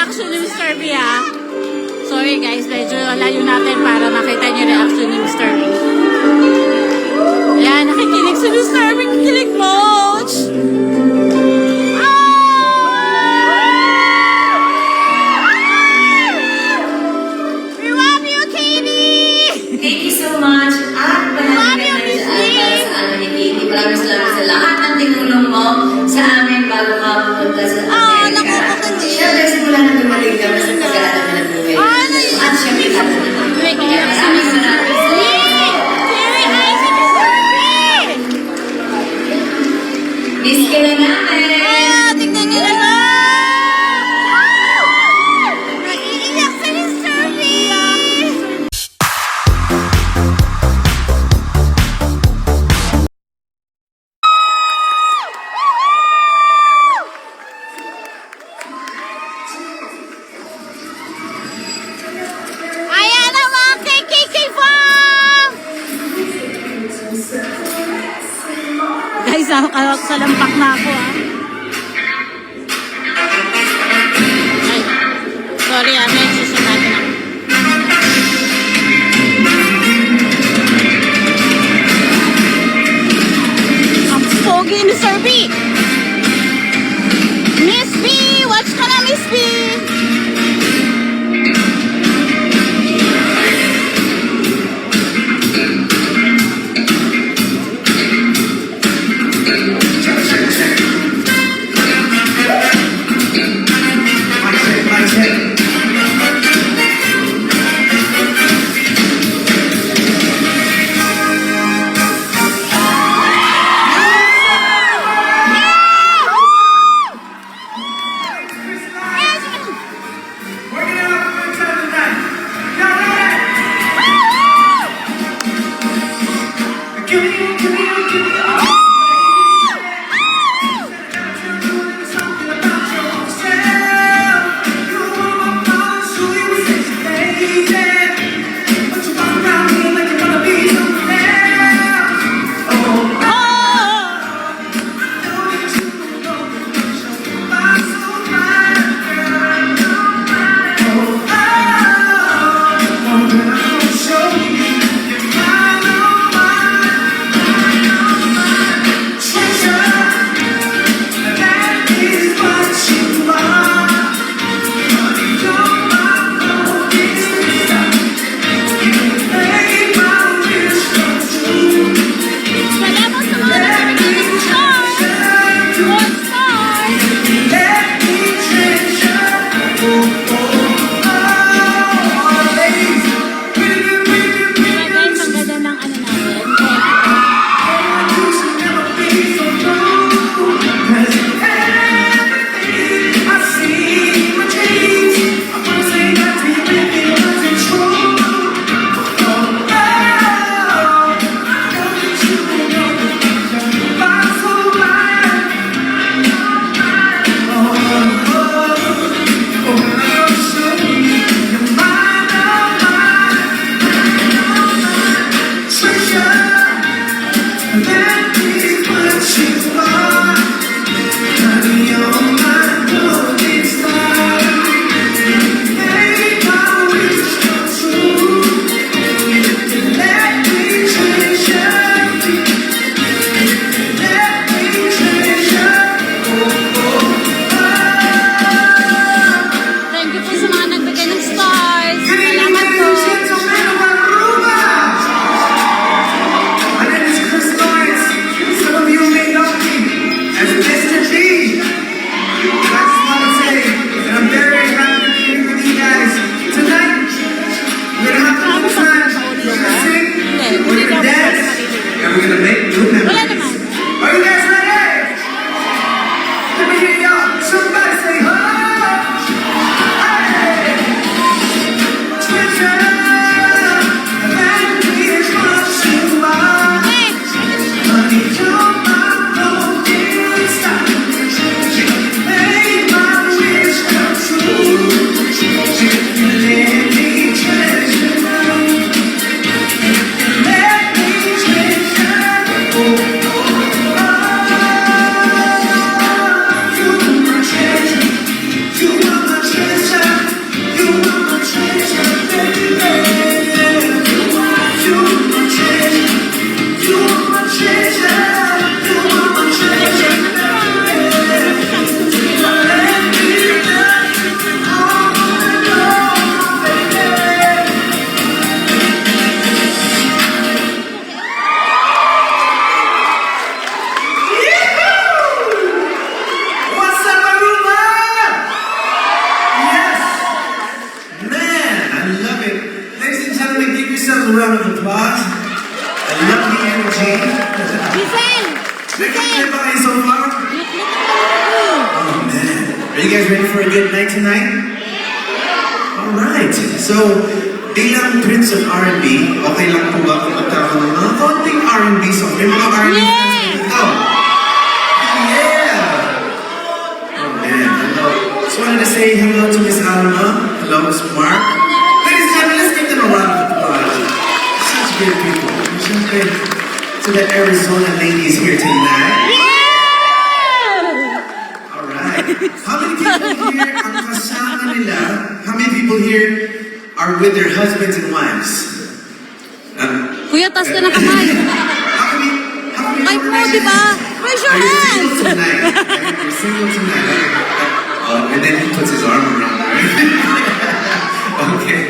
reaction ni Mr. B, ha? Sorry guys, medyo layo natin para makita niyo reaction ni Mr. B. Ayan, nakikinig si Mr. B. Kilig Moch! We love you, Katie! Thank you so much. At panahon na dyan para sa ano ni Katie. Maraming salamat sa lahat ng tinulong mo sa amin bago ka pumunta sa Amerika. Siyempre, simula na dumaling kami sa pag-aaral ng buhay. At siyempre, lahat na naman. Maraming salamat. Miss ka na namin! Tingnan niyo na! Naiiyak si Mr. B! Ayan ang mga KKK fam! Guys, sa lampak na ako, ah. Ay, sorry, may susunod na. Ang pogi ni Sir B! Miss B! Watch ka na, Miss B! Giselle! Nag-enjoy ba kayo so far? Oh man. Are you guys ready for a good night tonight? Alright. So, bilang Prince of R&B, okay lang po ba kung magkakaroon ng mga konting R&B song? May mga R&B Yay! fans dito. Yeah! Oh man, hello. Just wanted to say hello to Miss Alma. Hello, Miss Mark. Ladies and gentlemen, let's give them a round of applause. Such good people. Such good to the Arizona ladies here tonight. Alright. How many people here ang kasama nila? How many people here are with their husbands and wives? Kuya, taas ka na kamay. How many Type mo, di ba? Raise your Are you hands! single tonight? You're single tonight. Oh, and then he puts his arm around her. Okay.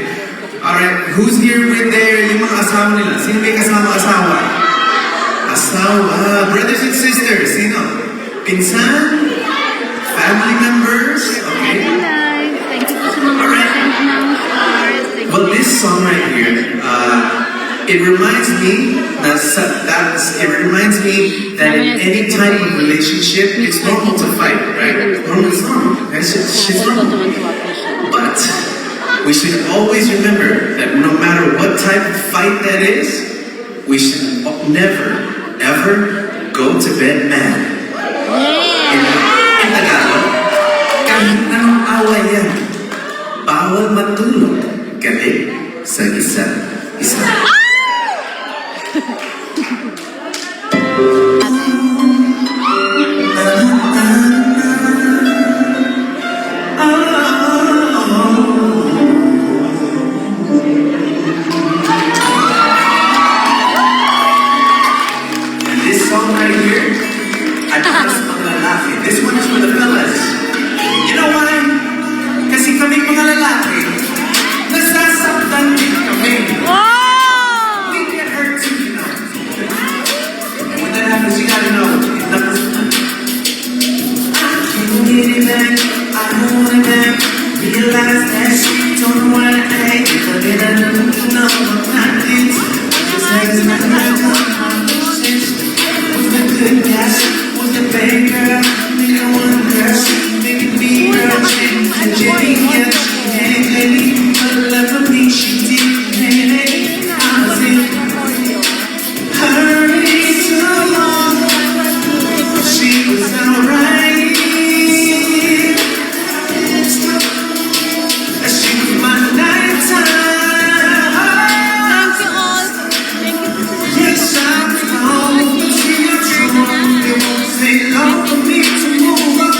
Alright, who's here with yung mga asawa nila? Sino may kasama asawa? Asawa. Brothers and sisters, sino? Pinsan? Family members? Okay. Thank you po sa mga Alright. send ng stars. Thank Well, you. this song right here, it reminds me that in any type of relationship, it's normal to fight, right? It's normal. That's just shit's normal. But we should always remember that no matter what type of fight that is, we should never, ever go to bed mad. In Tagalog, kahit anong away yan, bawal matulog gabi sa isa. And this song right here, I just mga lalaki. This one is for the fellas. You know why? Kasi kami mga lalaki, nasasaktan din kami. Wow! We get hurt too, you know. And when that happens, you gotta know, it's not the fun. I can't get it back, I don't want it back. Realize that she don't wanna act, but then I know I'm not this. Just like it's not my conversation. Was the good guy, was the bad girl, make a one girl, make me girl, change the Jenny, yeah, she ain't lady, but love for me, she did, hey, I was in hurry so long, she was alright. She was my nighttime. Thank you all. Thank you. Yes, I'm strong. She is strong. It won't take long for me to move on.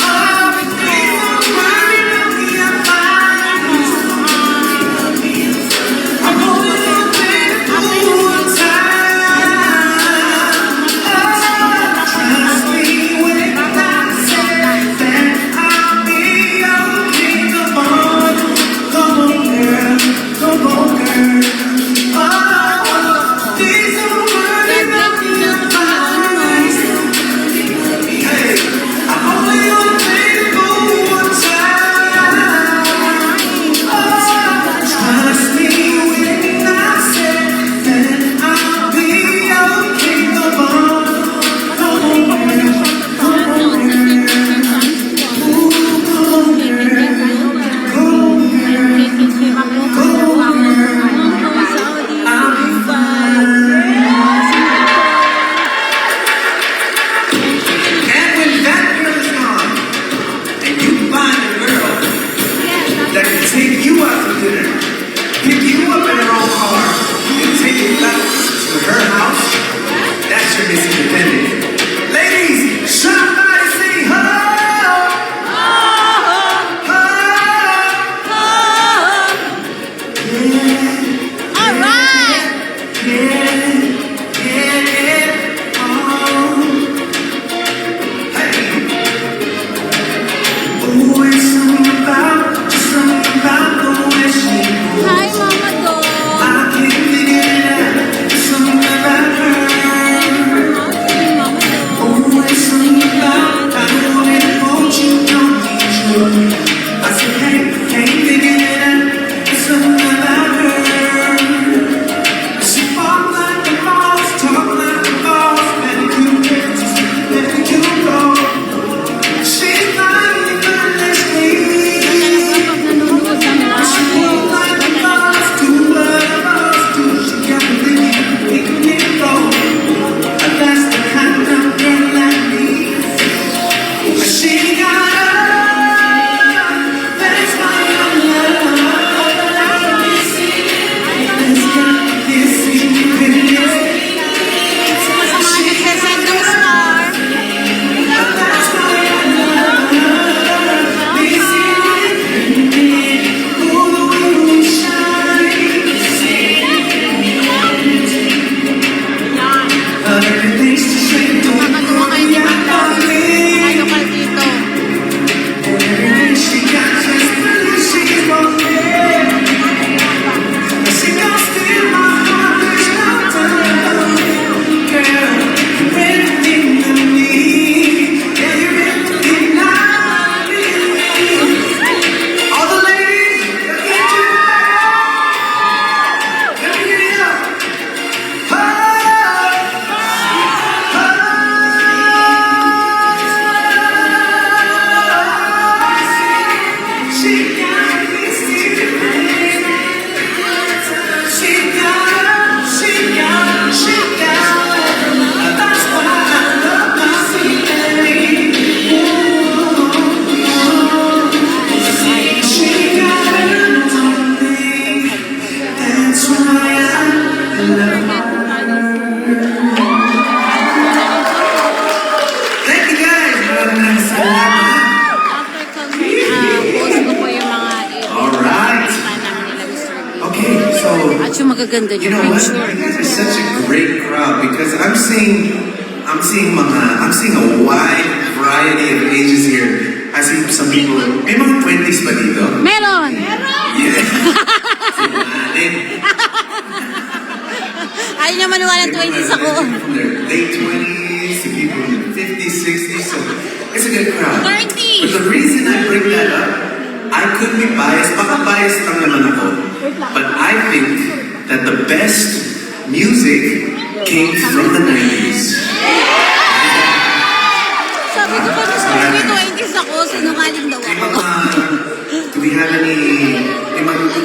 Oh, please don't worry, I'll be fine. I'm holding on, baby, for one time. Oh, trust me when I say that I'll be okay. Come on, girl. Come on, girl. Oh, please don't worry, I'll be fine. Hey, I'm only on baby for one time. Oh, trust me when I say that I'll be okay. Come on, girl. Come on, girl. Ooh, come on, girl. Come on, girl. I'll be fine. And when that girl is gone, and you find a girl that can take you out to dinner, pick you up in her own car, and take you back to her house, that's your Miss Independent. Ladies, somebody say ho! Ho! All right. Hi, Mama Do. She walked like a boss, talk like a boss, medyo magaganda You niyo. know I'm what? sure. You guys are such a great crowd because I'm seeing a wide variety of ages here. I see some people, may mga 20s ba dito? Meron! Yeah. Sinalin. Ayaw niya maniwala ng 20s ako. From their late 20s to people in their 50s, 60s, so it's a good crowd. 30. But the reason I bring that up, I could be biased, baka biased lang naman ako, but I think that the best music came from the 90s. Sabi ko pa sa sabi, 20s ako, sinungaling daw May ako. do we have any,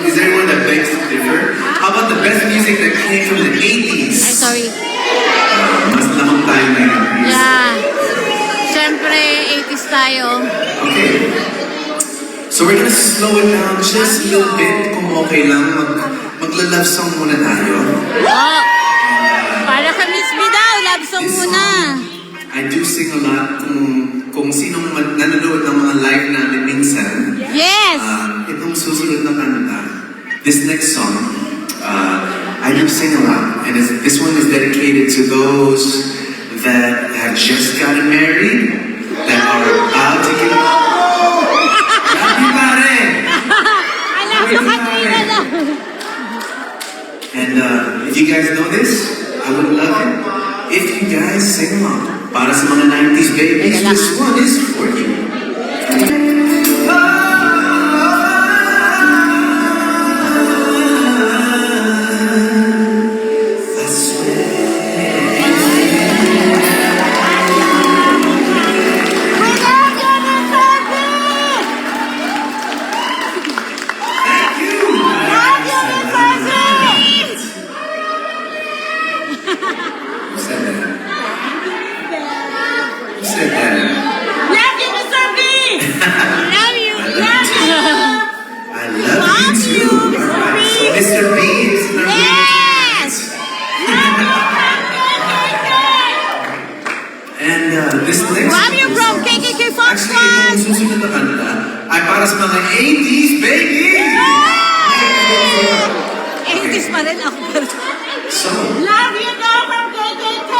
is there anyone that begs to differ? How about the best music that came from the 80s? Ay, sorry. Mas lamang tayo na yun. Yeah. Siyempre, 80s tayo. Okay. So we're gonna slow it down just a little bit kung okay lang. Magla-love song muna tayo. Oh! Para ka Miss B daw, love song This muna. I do sing a lot kung sinong nanonood ng mga live namin minsan. Yes! Itong susunod na kanta, this next song, I do sing a lot. And this one is dedicated to those that have just gotten married, that are about to get Happy pare! Alam ko kanina lang. And if you guys know this, I would love it if you guys sing along. Para sa mga 90s babies, this one is for you. I Thank you! Who said that? Who said that? Love you, Mr. B! Love you! Love you! I love you too. Alright, so Mr. B is in our Yes! And this next Love you from KKK Fox Actually, itong susunod na kanta ay para sa mga 80s baby! 80s pa rin ako. So, Love you daw from KKK!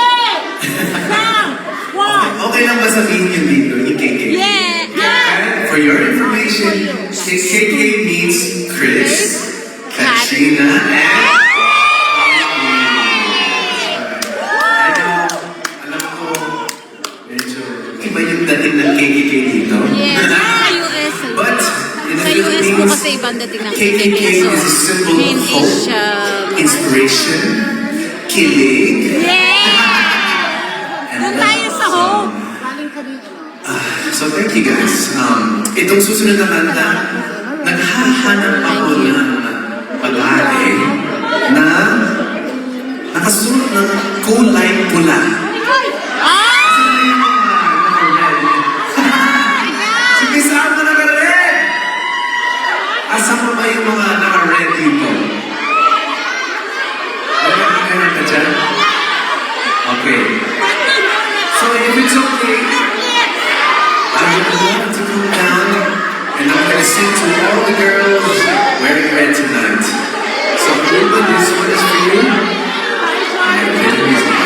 Now, what? okay lang ba sabihin yung dito, yung KK? Yeah! For your information, KK means Chris, Katrina, and... Alam ko, medyo iba yung dating ng KKK dito. Yes, sa US. But, in the Sa US po Philippines, kasi ibang dating ng KKK KKK. is a symbol of Hindi hope, siya... inspiration, kilig, Yeah! and Doon tayo sa home. So thank you guys. Itong susunod na kanta, naghahanap ako ng babae na nakasuot ng kulay pula. Ah! Si Miss Alma naka-red! Asan pa ba yung mga naka-red dito? Meron ka dyan? Okay. So if it's okay, I would love to come down and I'm gonna sing to all the girls wearing red tonight. So Ruben, this one is for you. And then music.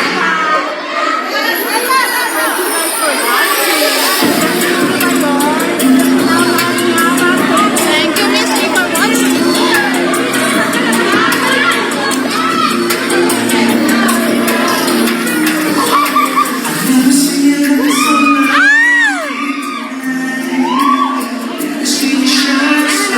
Thank you, Miss B, for watching. Never seen you look so she shines so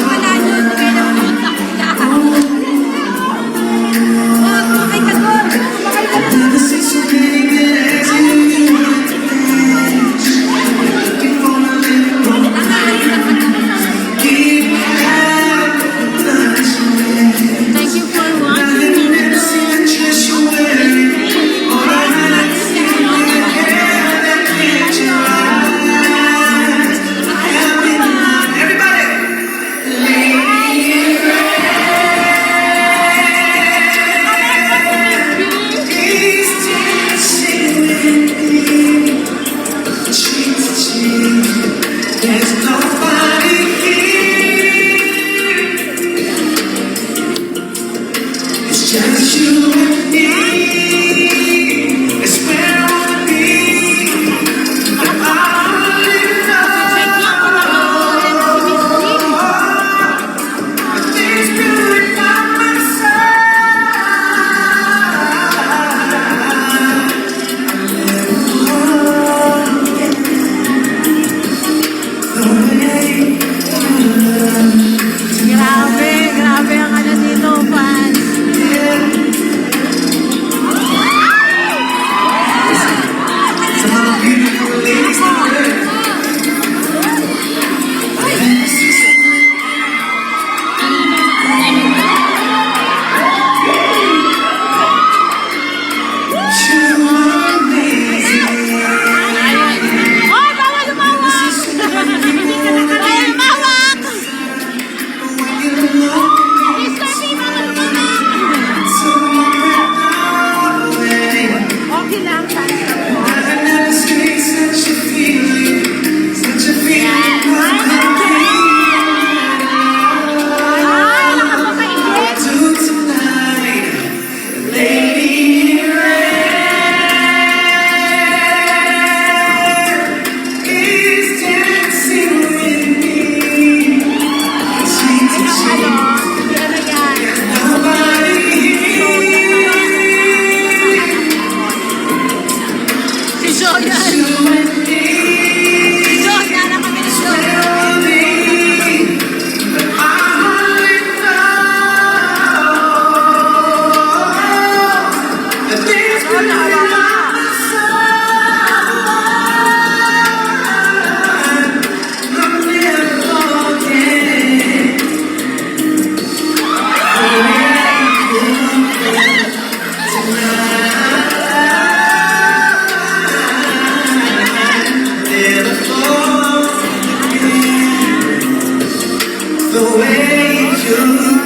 the way you look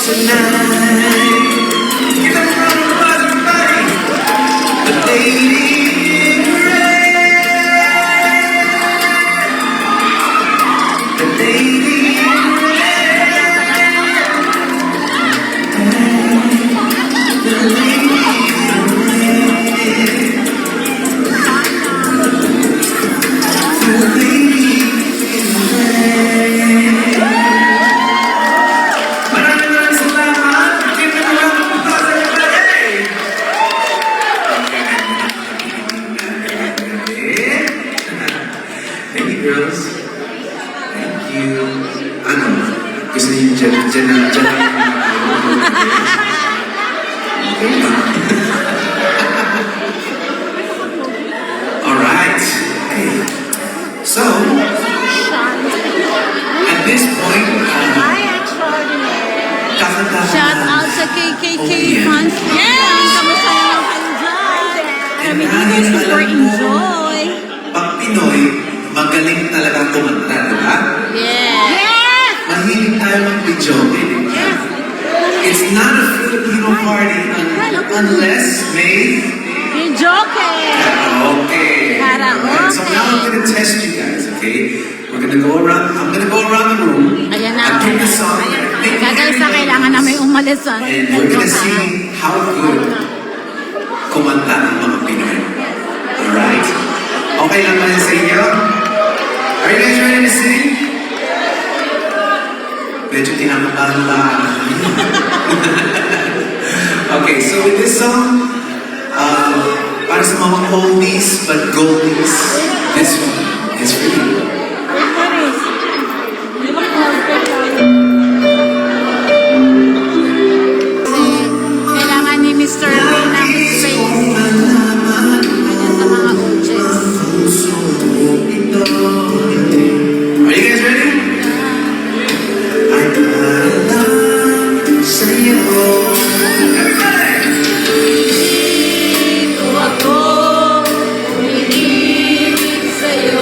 tonight. Give them a round of applause, everybody. The lady in red. The lady in red. The lady Thank you, girls. Thank you. Ano? Gusto niyo dyan. Okay na. Alright. Okay. So, at this point, kakanta Shout out sa KKK fans. Yes! Kamusta naman kayo dyan? Kami dito super enjoy. Pag Pinoy, magaling talaga kumanta, di ba? Yes! Mahilig tayo mag-video. It's not a Filipino party unless may Enjoy! karaoke. Alright, so now I'm gonna test you guys, okay? I'm gonna go around the room. Ayan na. I'll pick a song. Guys, kailangan na may umalis. And we're gonna see how good kumanta ang mga Pinoy. Alright? Okay lang ba yan sa inyo? Are you guys ready to sing? Medyo tinakabahan ba? Okay, so with this song, para sa mga oldies but goldies, this one is for you. Kailangan ni Mr. Ray ng space. Ayan sa mga OJs. Are you guys ready? I'm love sa'yo. Everybody! Dito ako, umiibig sa'yo.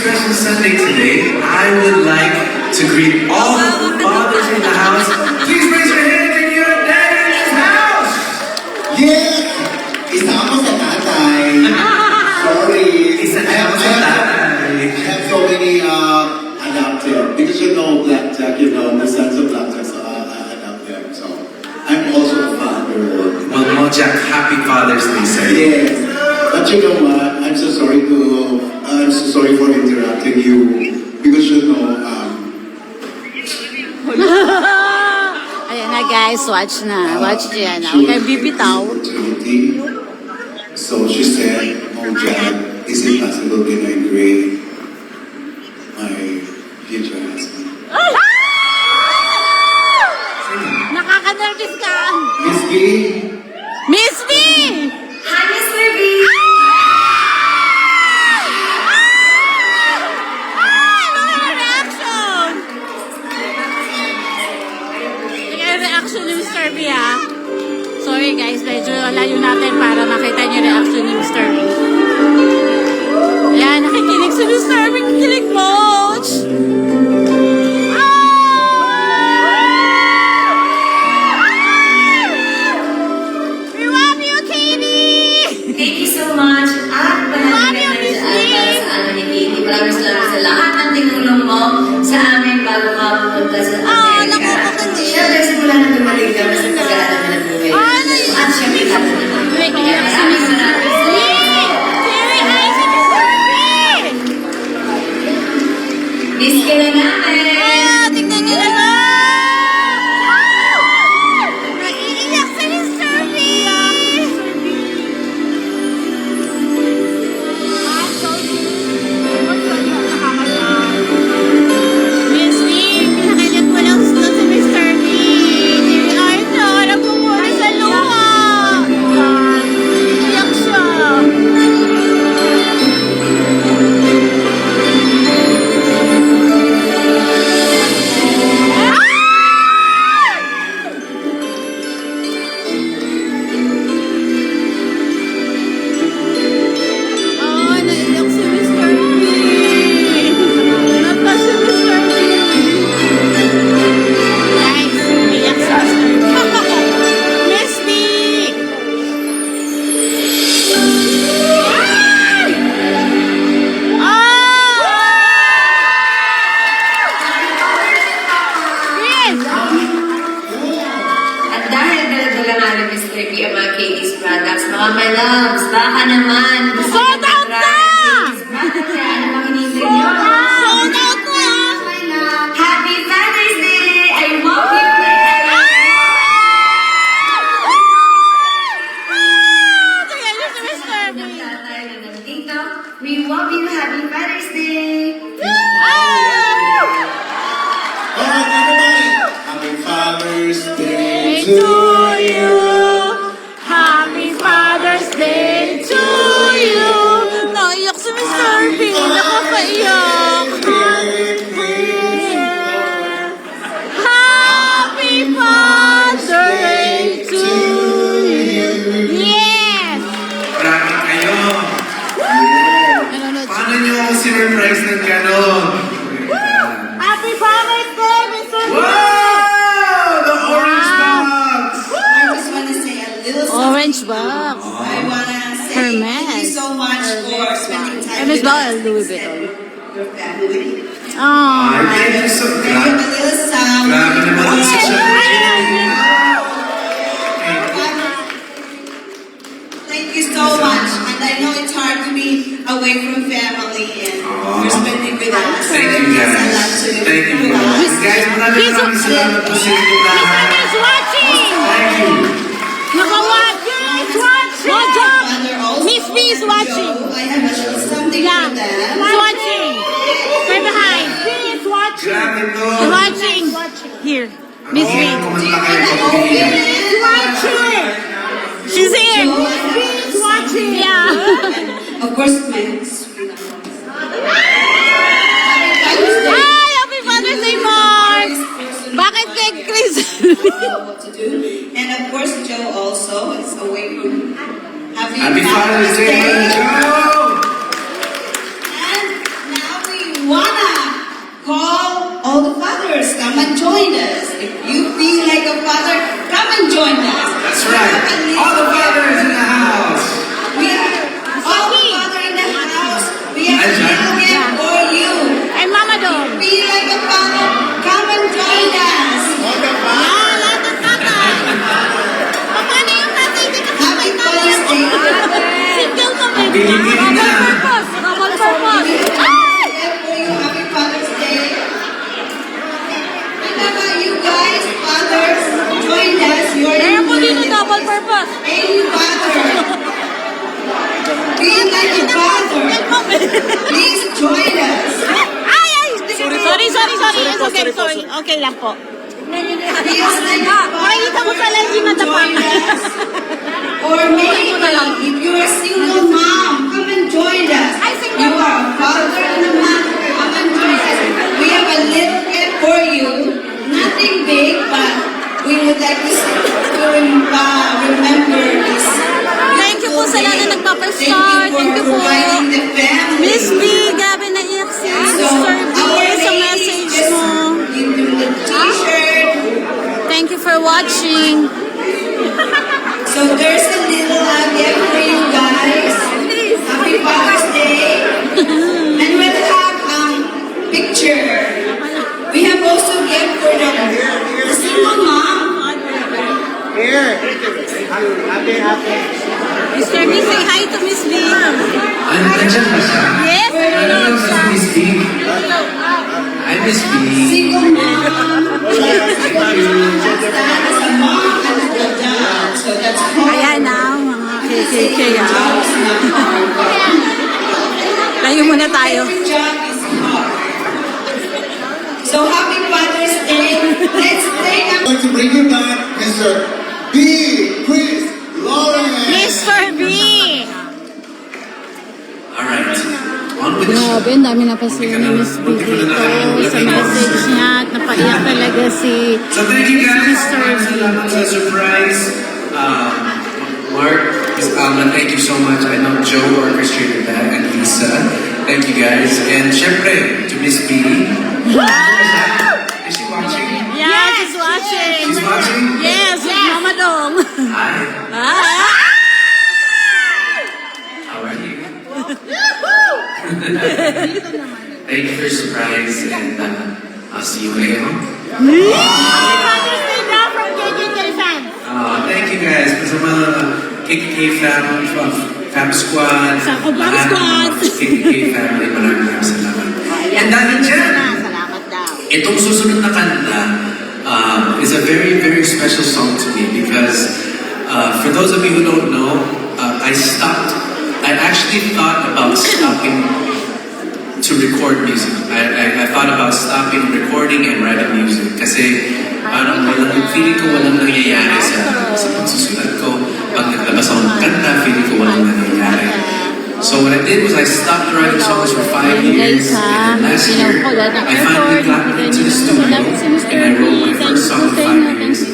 special Sunday today, I would like to greet all the fathers in the house. Please raise your hand if you're a dad in this house. Yeah! Isama sa tatay. Sorry. Isama sa tatay. I have so many adopted. Because you know, Blackjack, you know, the sons of Blackjack adopted. So, I'm also a father. Well, Mojack, happy Father's Day, sir. Yes. But you know what? I'm so sorry for interrupting you. Because you know, Ayan na guys, watch na. Watch nyo yan. she Huwag was kayong bibitaw. fertility. So she said, oh God, is it possible can I grade my future husband? Nakaka-nervous ka. Miss B, Miss B! Hi, Mr. B! Mga reaction! Tingnan yung reaction ni Mr. B, ha? Sorry guys, medyo layo natin para makita niyo yung reaction ni Mr. B. Ayan, nakikinig si Mr. B. Kikinig mo! We love you, Katie! Thank you so much. At panahon Miss na B. para sa amin ni Katie. Maraming salamat sa lahat ng tinulong mo sa amin bago ka pumunta sa Amerika. nakakatawa. Siyempre, simula na dumaling ka sa pag-aaral na ng buhay. Ano yun? At siyempre, lahat na lang. Wait, kaya si Maraming Mr. B! salamat. Terry, hi si Mr. B! Miss ka na namin. Ah, tignan niyo na lang! Naiiyak si Mr. B! Miss B, pinakailan mo lang gusto si Mr. B. Terry Arno, nagmumuna sa luha! Iyak siya! Oh, naiyak si Mr. B. Nata si Mr. B. Guys, naiyak si Mr. B. Miss B. Yes! At dahil dala-dala nga ni Miss Ricky ang mga Katie's products, mga my-loves, baka naman. gusto Sold niyo out na! mag-try. Bakit kaya? Ano bang hinihintay niyo? Sold out na! Happy Father's Day! I hope you will. Tingnan niyo si Mr. B. Tatay na nandito. We hope you Happy Father's Day! alright everybody, Happy Father's Day To you, Happy Father's Day to you. Naiyak si Mr. B. Nakakaiyak. Happy Father's Day to you. Yes! Marami kayo. Nanonood siya. Paano nyo ako sinurprise ng ganon? Happy Father's Day, Mr. B. Wow! The orange box! I just want to say a little something. Orange box. I want to say Hermes. thank you so much for spending time Hermes with ba? us Louis and Vuitton. your family. Oh. Ay, thank you so I have a little sound. Grabe naman ang social media. Thank you so much. And I know it's hard to be away from family and you're spending with us. Thank you It means a guys. lot to Thank you to us. guys. Maraming salamat po sa inyo lahat. He's watching! Thank you. Nakawatch! He's watching! Mother also, Miss B is watching. Joe, I have a little something Yeah, for them. he's watching. Stay behind. He's watching. Grabe to. He's watching. Here. Miss B. Kumanta kayo pag-uwihan. He's watching. She's here. He's watching. Yeah. Of course, my sweetheart. Hi! Happy Father's Day, Mark! Bakit kay Chris? What to do. And of course, Joe also is away from Happy Father's Day, Joe! And now we join us. That's right. All the fathers in the house. We are all the father in the house. We have a little gift for you. And Mama Dong. Be like a father. Come and join us. Ah, lahat ng tatay. Paano yung tatay? Hindi ka Happy Father's Day. single ka ba? Binigyan na. Double purpose. Ay! Gift for you. Happy Father's Day. Remember, you guys, fathers, join us. You are Kaya po dito included. double purpose. Any father. Be like a father. Please join us. Ay, ay! Sorry. It's okay, sorry. Okay lang po. Be like a father. Makikita mo pala hindi madapa. Join us. Or maybe if you're a single mom, come and join us. You are a father and a mother, come and join us. We have a little gift for you. Nothing big, but we would like to remember this. Thank you po sa lahat na nagpapastart. Thank you po. providing the family. Miss B, Gabi na iyak si So, Mr. B our sa ladies message just mo. give them the t-shirt. Thank you for watching. So there's a little gift for you guys. Happy Father's Day. And we'll have picture. We have also gift for the single mom. Mr. B, say hi to Miss B. Nandiyan ba siya? Yes, Ano nanonood si siya. Miss B? Hi, Miss B. Single mom. As a mom and a dad. So that's hard. Ayan na, mga KKK. Job's not hard. Tayo muna tayo. Every job is hard. So happy Father's Day. Let's take a I'd like to bring you back Mr. B. Chris Lawrence. Mr. B! Alright. On with the show. Grabe, ang dami na kasi ni Miss B dito sa message niya at napaiyak talaga si So thank you guys. Mr. B. Salamat sa surprise. Mark, Miss Alma, thank you so much. I know Joe orchestrated that and Lisa. Thank you guys. And syempre, to Miss B. Is she watching? Yeah, she's watching. She's watching? Yes, Mama Dong. Hi. Ah! How are you? Thank you for the surprise and I'll see you later. Happy Father's Day now from KKK fans. Thank you guys sa mga KKK fam squad. Sa Fam Squad. KKK family, maraming salamat. And dahil dyan, Salamat daw. itong susunod na kanta is a very, very special song to me because for those of you who don't know, I actually thought about stopping to record music. I thought about stopping recording and writing music kasi parang feeling ko walang nangyayari sa pagsusulat ko. Pag naglabas ako ng kanta, feeling ko walang nangyayari. So what I did was I stopped writing songs for 5 years, and then last year I finally got into the studio and I wrote my first song in 5 years.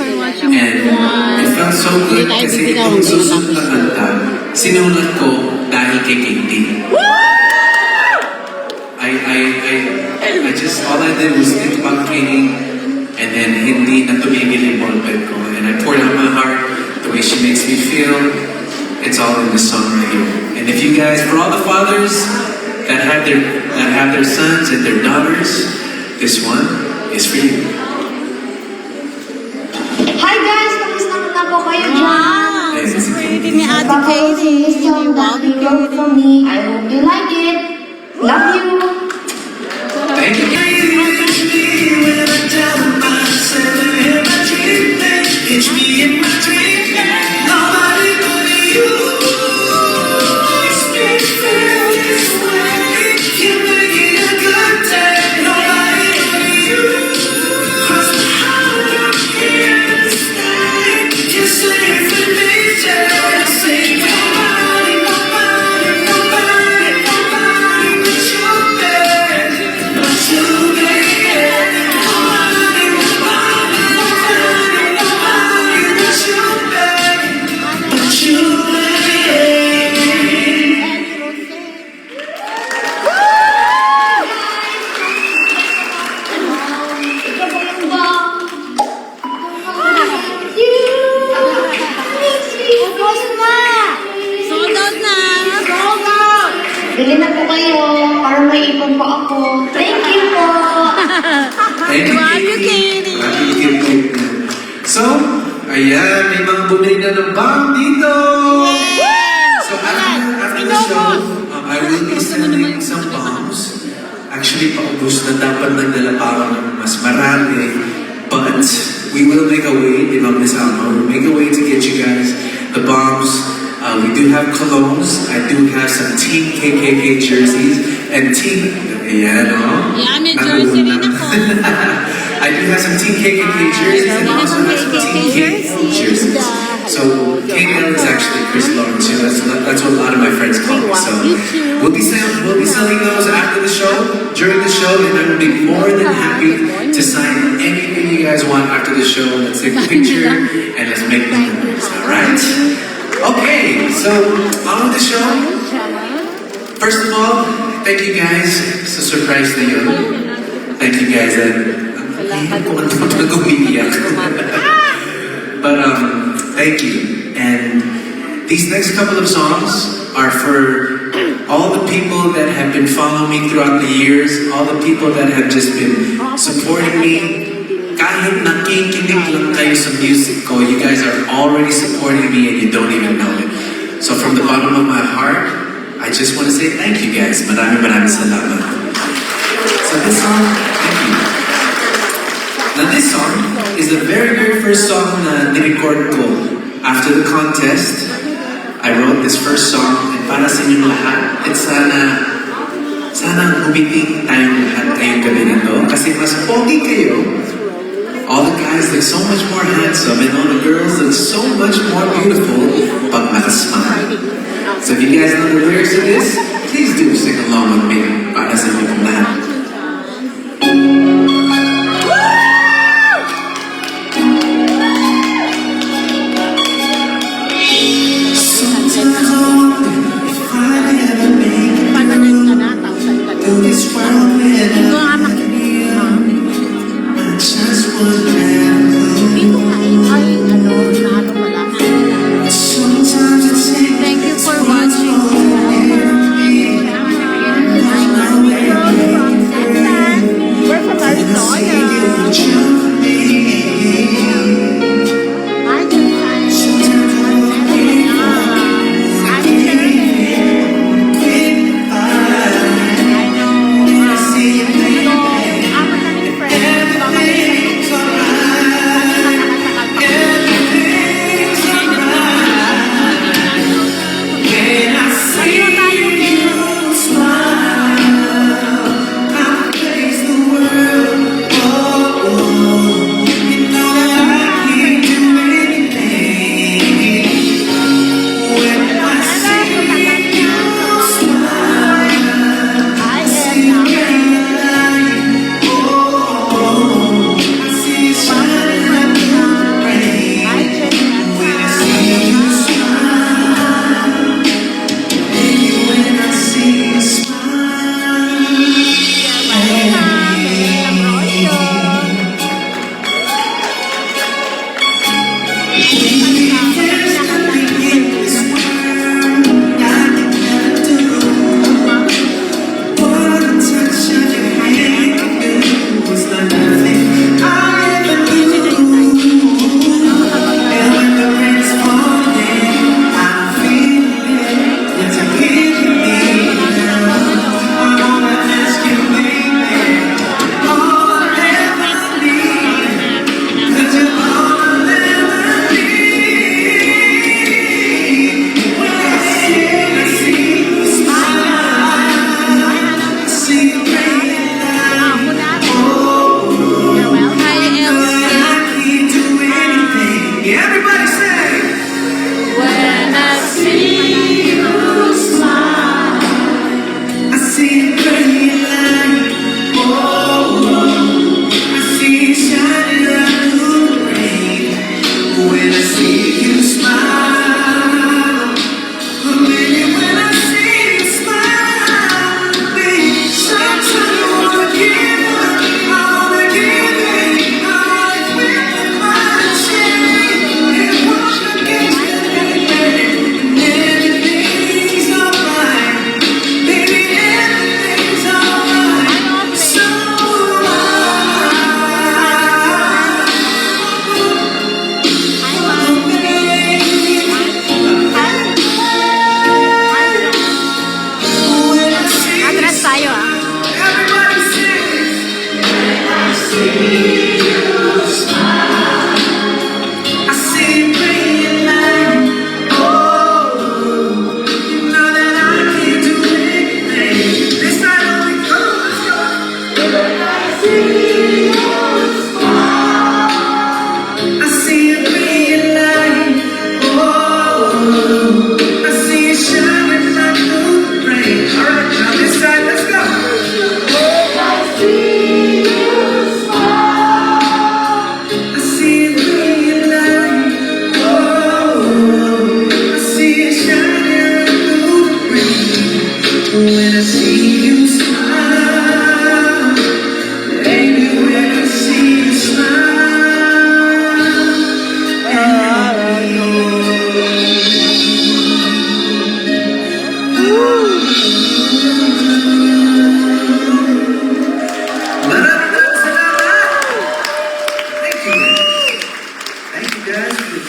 And it felt so good kasi itong susunod na kanta, sinulat ko dahil kay Katie. I just, all I did was think about Katie, and then hindi na tumigil yung ballpen ko. And I poured out my heart, the way she makes me feel. It's all in this song right here. And if you guys, for all the fathers that have their sons and their daughters, this one is for you. Hi guys! Kamusta na po kayo dyan? Wow, so pretty ni Ate This Katie. is song that you wrote for me. I hope you like it. Love you! Thank you. It's me in my dream. Nobody but you. Feel this way. You make it a good day. Nobody but you. Cross the heart in the sky. You say for me, just say nobody, nobody, nobody, nobody but you, babe. But you, babe. Bili na po kayo para may ipon po ako. Thank you po. Thank you, Love you, Katie. Katie. Love you, Katie. So, ayan, may mga bumili na ng bomb dito. So after the show, I will be sending some bombs. Actually, paubos na dapat nagdala pa ako ng mas marami. But we will make a way, Miss Alma. We'll make a way to get you guys the bombs. We do have colognes. I do have some Team KKK jerseys. And Team... Ayan, oh. Yeah, may jersey rin ako. I do have some Team KKK jerseys and also have some Team KKK jerseys. So KL is actually Chris Lawrence. You know, that's what a lot of my friends call me. So we'll be selling those after the show, during the show, and I will be more than happy to sign anything you guys want after the show. Let's take a picture and let's make memories. All right? Okay. So on with the show. First of all, thank you guys. It's a surprise to you. Thank you guys. But thank you. And these next couple of songs are for all the people that have been following me throughout the years, all the people that have just been supporting me. Kahit nakikinig lang kayo sa music ko, you guys are already supporting me and you don't even know it. So from the bottom of my heart, I just want to say thank you guys. Maraming salamat. So this song, thank you. Now this song is the very first song na nirecord ko after the contest. I wrote this first song and para sa inyong lahat. At sana umiting tayong lahat ngayong gabi na to. Kasi mas pogi kayo. All the guys look so much more handsome and all the girls look so much more beautiful pag nakasmile. So if you guys know the lyrics of this, please do sing along with me para sa inyong lahat. Thank you for watching. We're from Arizona. When I see you smile, baby, when I see you smile, maraming salamat! Thank you. Thank you guys for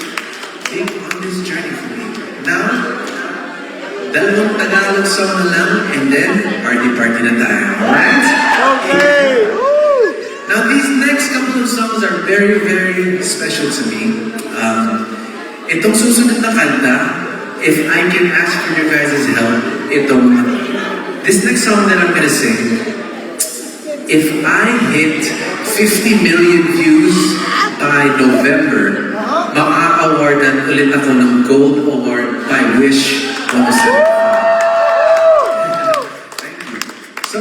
being on this journey for me. Now, dalawang Tagalog song na lang, and then party na tayo. Alright? Okay! Now, these next couple of songs are very, very special to me. Itong susunod na kanta, if I can ask for your guys' help, this next song that I'm gonna sing, if I hit 50 million views by November, ma-awardan ulit ako ng Gold Award by Wish 107. Thank you. So,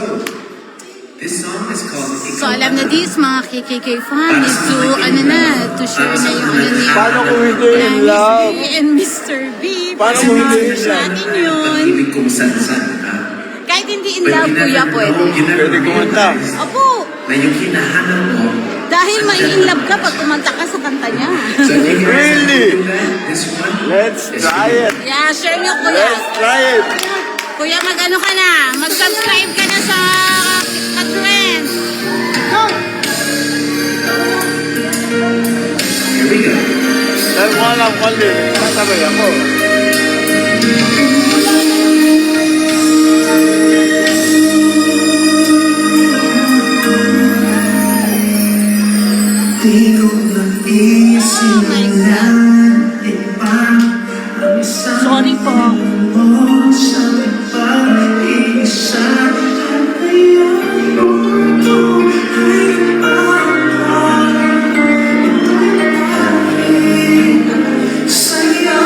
this song is called Ikaw. So alam na this mga KKK fans, to share na yung ano ni Paano kung hindi in Miss love? B and Mr. B. Paano kung hindi in Message love? natin yun. Pag-ibig kong san-san, ha? Kahit hindi in But love, you never kuya, know, pwede. you never Pwede kumanta. realize Opo, na yung hinahanap mo. dahil mai-in love ka pag kumanta ka sa kanta niya. So if you guys Really? do that, this one, Let's is try for you. it. Yeah, share nyo kuya. Let's try it. Kuya, mag-ano ka na? Mag-subscribe ka na sa Ka-Trends. Here we go. Dahil mo alam ko din, kasabay ako. Di ko naisip Oh my na iba ang isang Sorry po. mo sa pag-iisa at ngayong mundo ay sa'yo.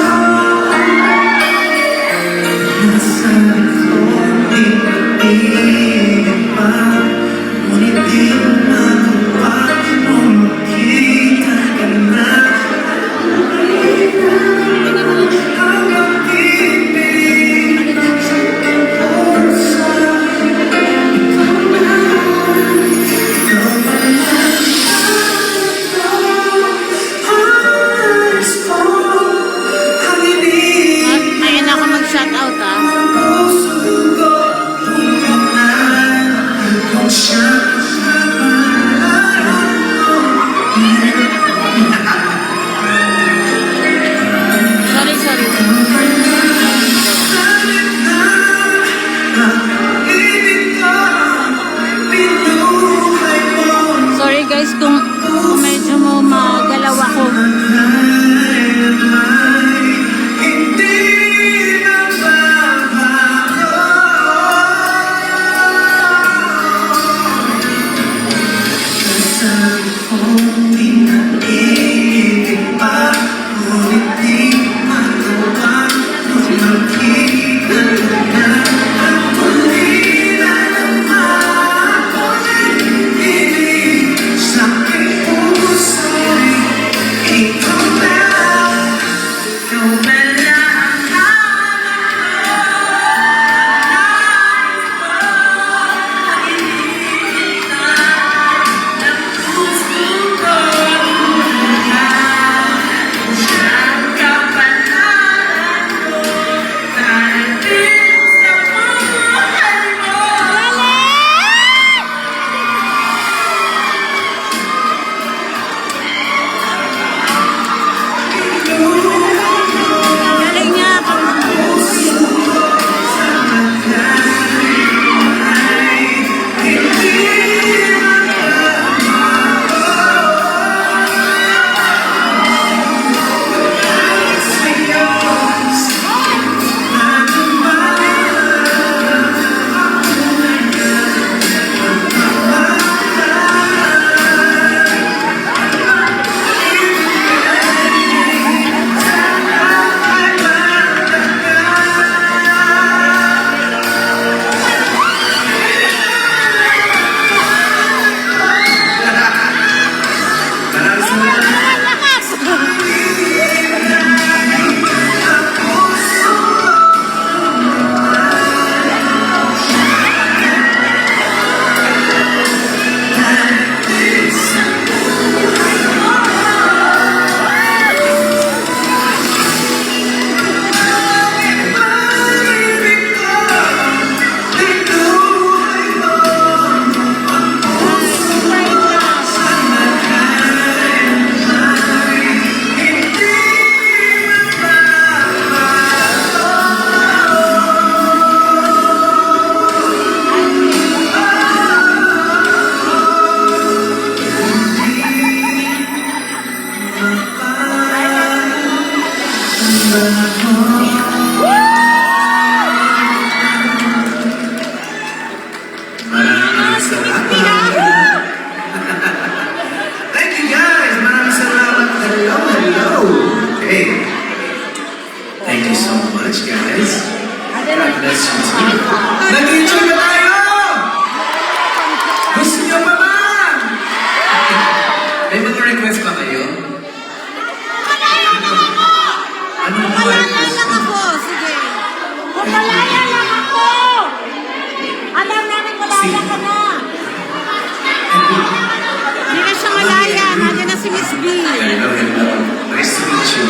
B. Hello, hello. Nice to meet you.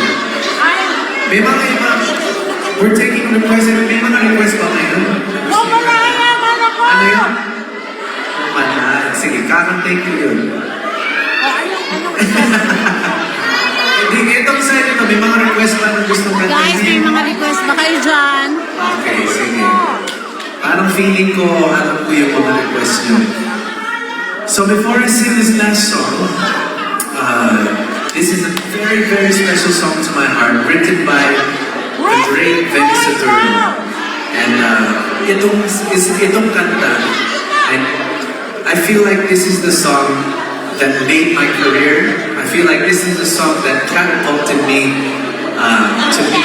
May mga iba, we're taking requests. May mga requests ba ngayon? Oh, malaya, mana ko! Ano yun? Manay. Sige, kakantay ko yun. Hindi, itong side ito, may mga request ba na gusto kantahin? Guys, may mga request ba kayo dyan? Okay, sige. Parang feeling ko, alam ko yung mga request nyo. So before I sing this last song, this is a very, very special song to my heart, written by the great Vinny Saturno. And itong kanta, and I feel like this is the song that made my career. I feel like this is the song that catapulted me to be,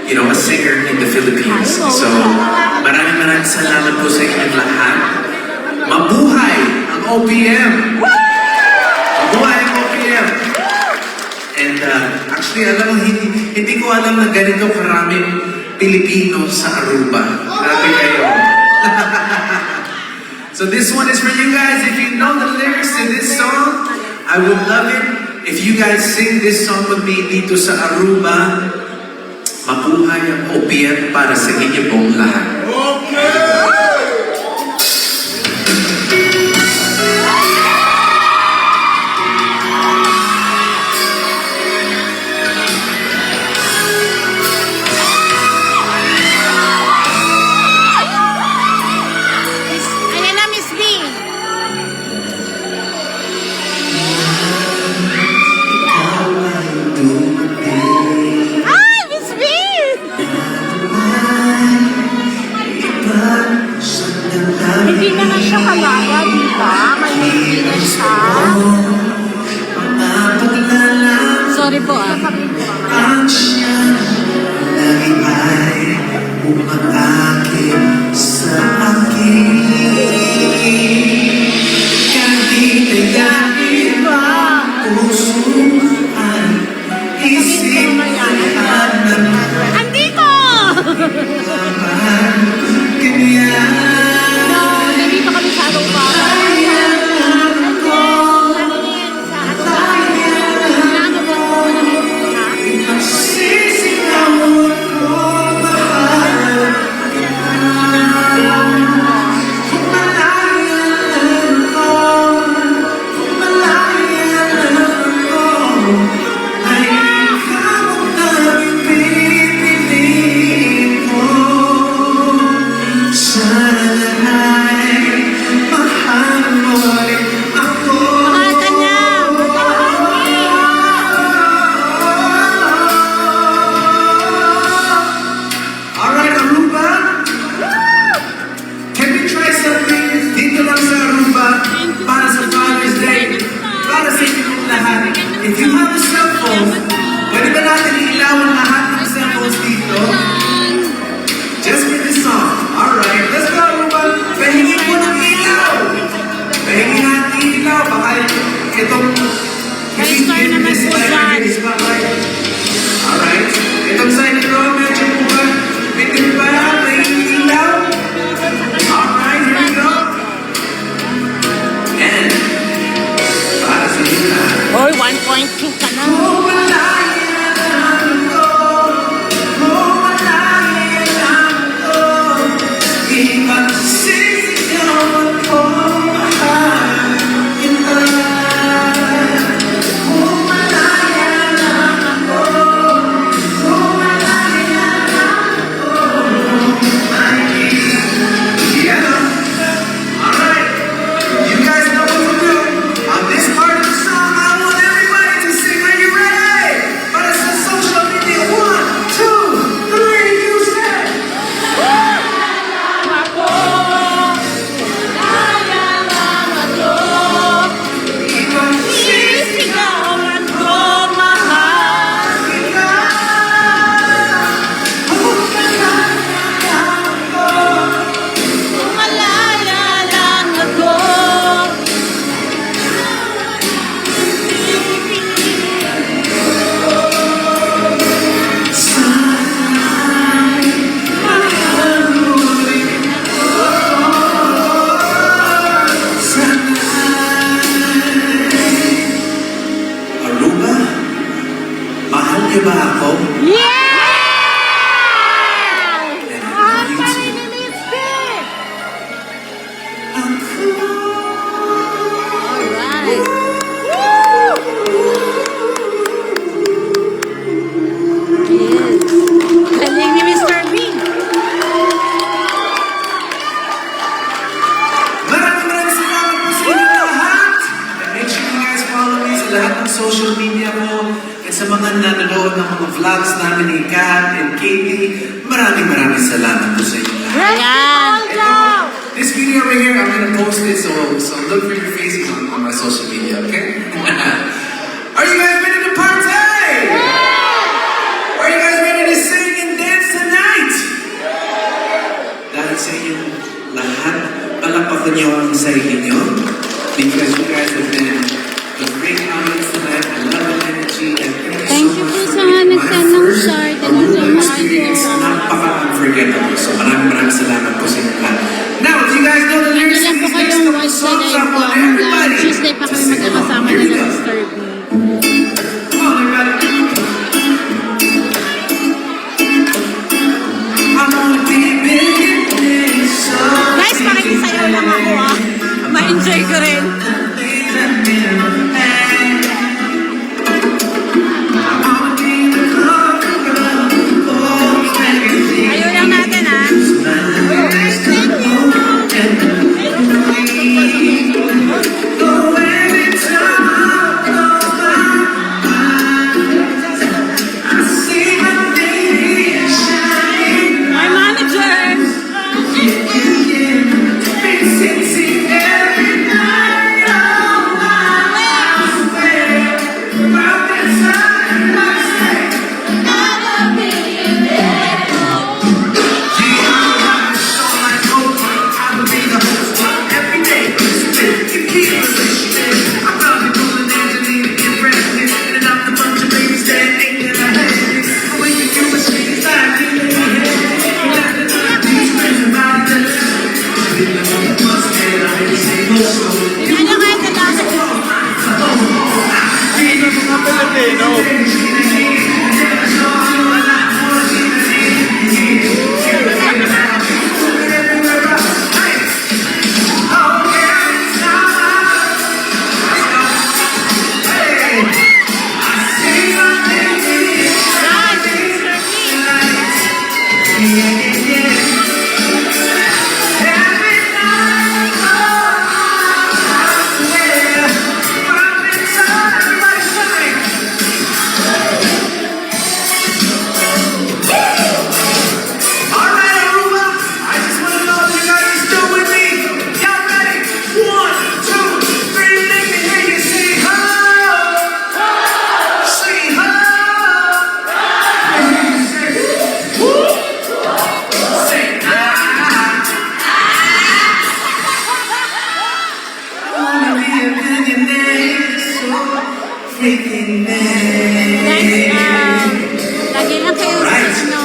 you know, a singer in the Philippines. So, maraming salamat po sa inyong lahat. Mabuhay ang OPM! Mabuhay ang OPM! And actually, alam mo, hindi ko alam na ganito karaming Pilipino sa Aruba. Grabe kayo. So this one is for you guys. If you know the lyrics to this song, I would love it if you guys sing this song with me dito sa Aruba. Mabuhay ang OPM para sa inyo pong lahat. Ayan na, Miss B. Ay, Miss B! Hindi naman siya kalaya, di ba? May na siya. Sorry po ah. Ang siya lagi ay umatake sa akin. Kahit nagyakin ba puso ay isip lahat ng Andito! laman. Ganyan No, nandito kami sa Aruba. sisigawan ko mahal kita. Kung malayan ako, kung malayan ako, ay ikaw ang pipiliin ko. Sana ay mahal mo rin ako. Mahal ka niya. Alright, Aruba. Can we try something? Dito lang sa Aruba. Para sa Father's Day. Para sa inyong lahat. If you have a cell phone, pwede ba natin ilawan lahat ng cell phones dito? Just with this song. Alright, let's go Aruba. Pahingin mo ng ilaw. Pahingin natin ilaw. Baka itong... May star naman po dyan. Alright. Itong side ito, medyo buka. Bitin pa yan, may ilaw. Alright, here we go. And, para sa inyo lahat. Hoy, 1.2 ka na. Kung malayan ako, kung malayan ako, ipagsisigawan ko mahal kita. Kung malayan ako, kung malayan ako, ay yeah. Alright, you guys know what to do. On this part of the song, I want everybody to sing. Are you ready? Para sa social media. 1, 2, 3, you say. Sisigawan ko mahal. Kita. Kung malayan salamat po sa inyo lahat. Ayan. This video over here, I'm gonna post it, so look for your faces on my social media, okay? Are you guys ready to party? Are you guys ready to sing and dance tonight? Dahil sa inyong lahat, palakpakan niyo ang sarili niyo because you guys have been a great audience tonight. I love the energy and Thank you po sa mga nag-send ng shirt and Aruba ng experience napaka-unforgettable. So maraming salamat po sa inyo lahat. Now, if you guys know the lyrics Ilan to po these next kayong couple watch the songs, live I ko want hanggang everybody Tuesday pa to kami sing along. magkakasama Here na we ng go. Mr. B. Come on, everybody. I wanna be a millionaire, so Guys, pakikisayaw lang ako ah. Ma-enjoy ko rin. Ayaw lang natin ah. My manager! Ano nga ito dapat? Mga Pilipino. Guys, Mr. B. Alright, Aruba, I just want to know if you guys are still with me. Y'all ready? 1, 2, 3, let me hear you say ho! Say ho! Say ah! I wanna be a millionaire, so freaking Guys, lagi lang kayo sa Right. ano,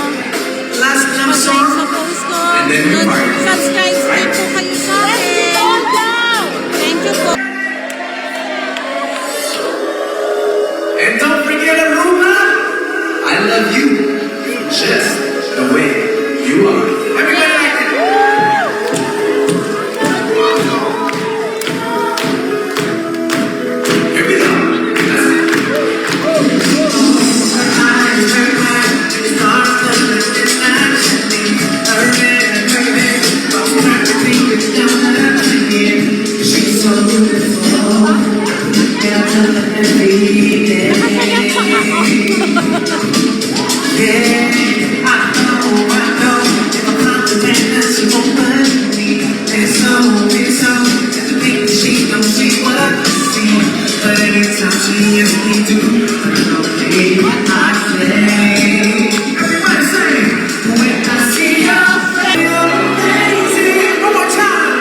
Last love mag-like song. sa post ko. And then we part. Subscribe din po kayo sa akin. Thank you po. And don't forget, Aruba, I love you just the way you are. Everybody like it. Here we go. She's so beautiful. Nakasayaw pa ako. Yeah, I know, if I compliment her, she won't believe me. It's so, it's the thing that she knows she what I can see. But anytime she asks me to, okay, I say, everybody say, when I see your face, you're amazing. One more time.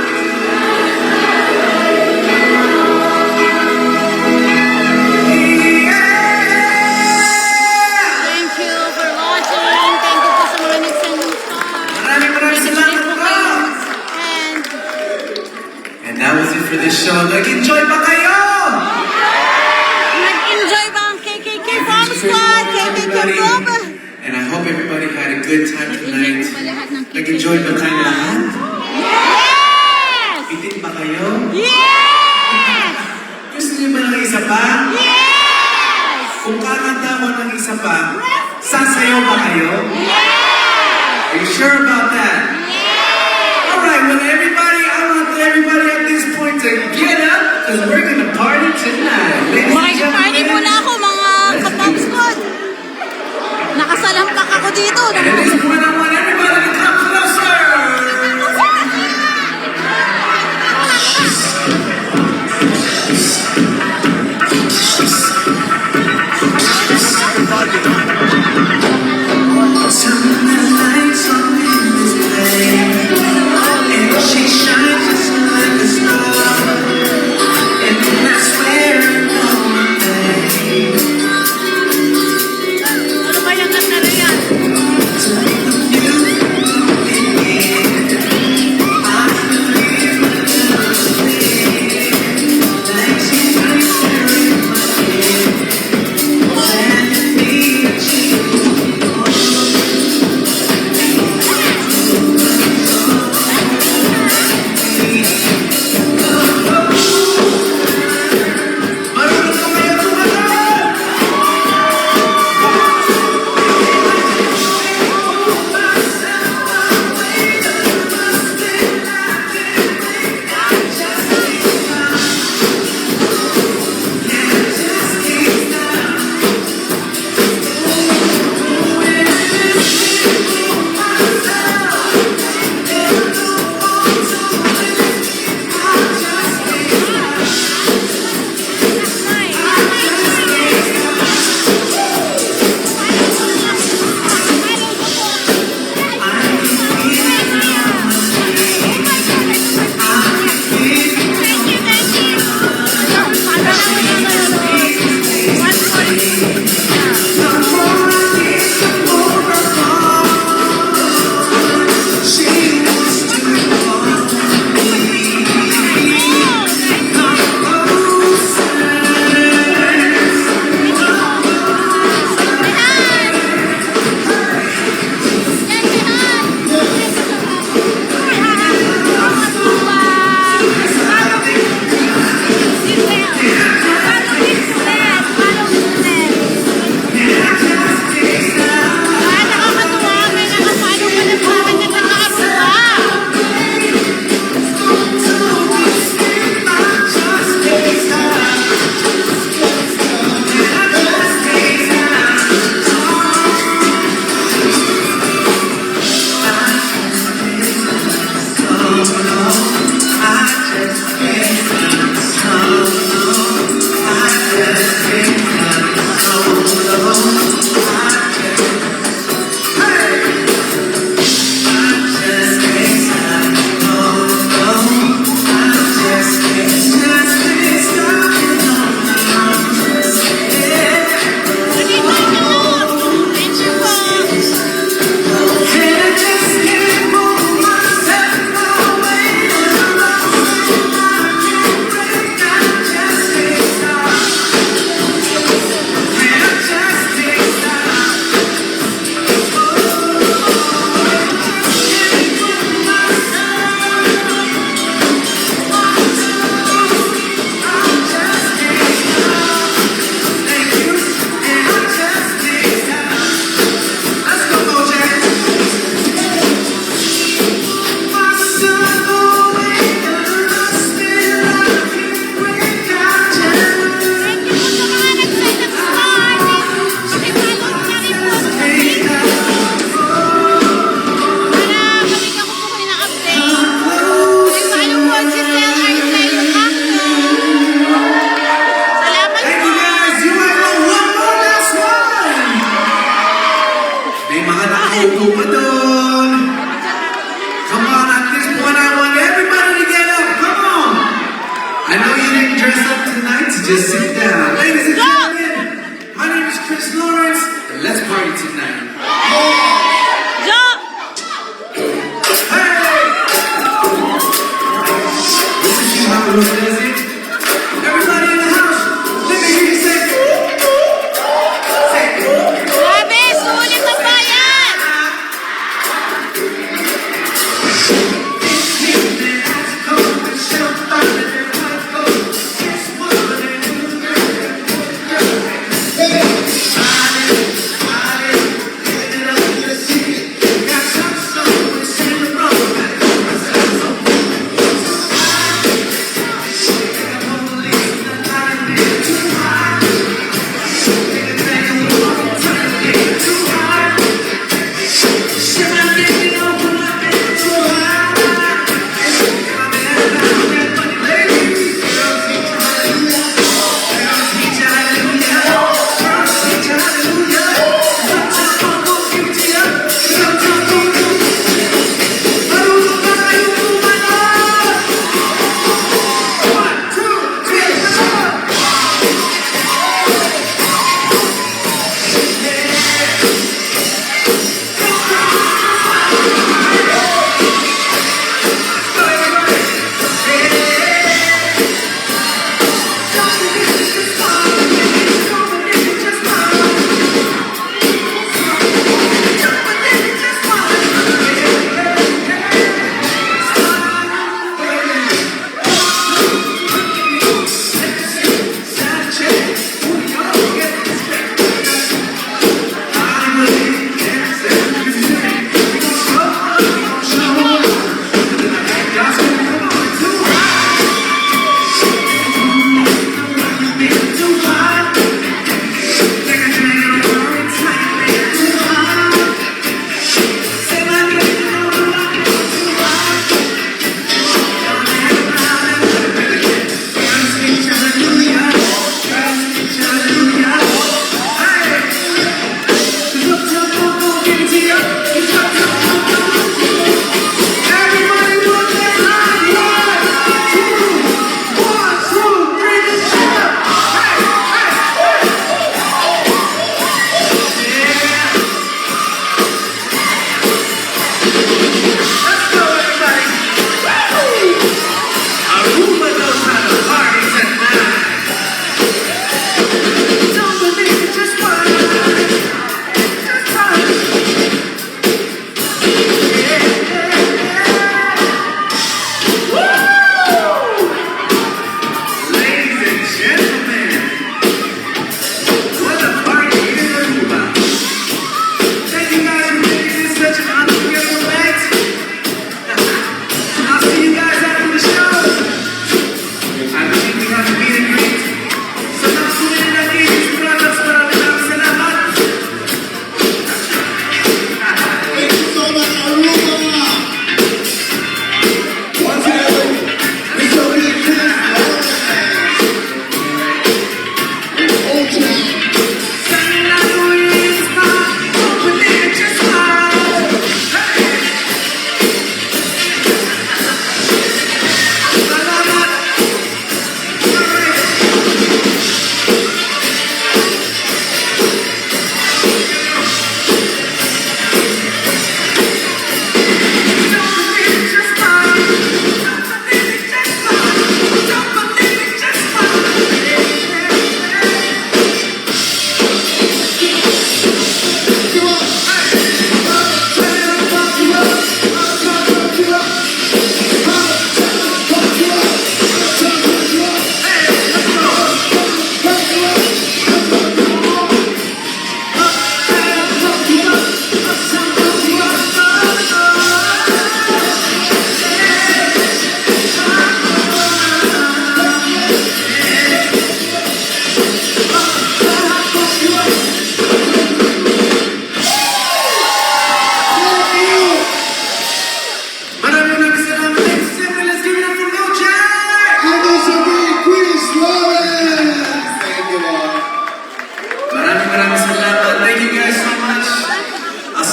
Thank you for watching. Thank you po sa mga nag-send ng star. Maraming salamat po. And And that was it for this show. Nag-enjoy pa kayo? nag-enjoy ba ang KKK Bomb Squad? KKK Bomb? And I hope everybody had a good time Nag-enjoy tonight. po ba lahat ng KKK? Nag-enjoy ba kayo lahat? Yes! Itin ba kayo? Yes! Gusto niyo ba ng isa pa? Yes! Kung kakanta mo ng isa pa, sasayaw ba kayo? Yes! Are you sure about that? Yes! Alright, well I want everybody at this point to get up because we're gonna party tonight. Ladies and Makikipparty gentlemen. muna ako mga ka-Bomb Squad. Nakasalampak ako dito. And at this point I want everybody to come just sit down. Ladies and gentlemen, my name is Chris Lawrence, and let's party tonight. Joe! Hey! This is you, how does it? Everybody in the house, let me hear you say, say, Grabe, sulit na bayan!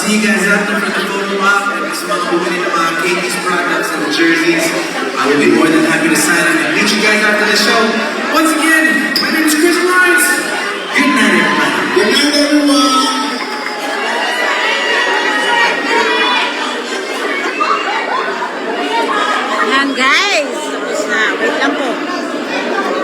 see you guys out there for the photo op and sa mga bumili ng mga Katie's products and the jerseys. I will be more than happy to sign in and meet you guys after the show.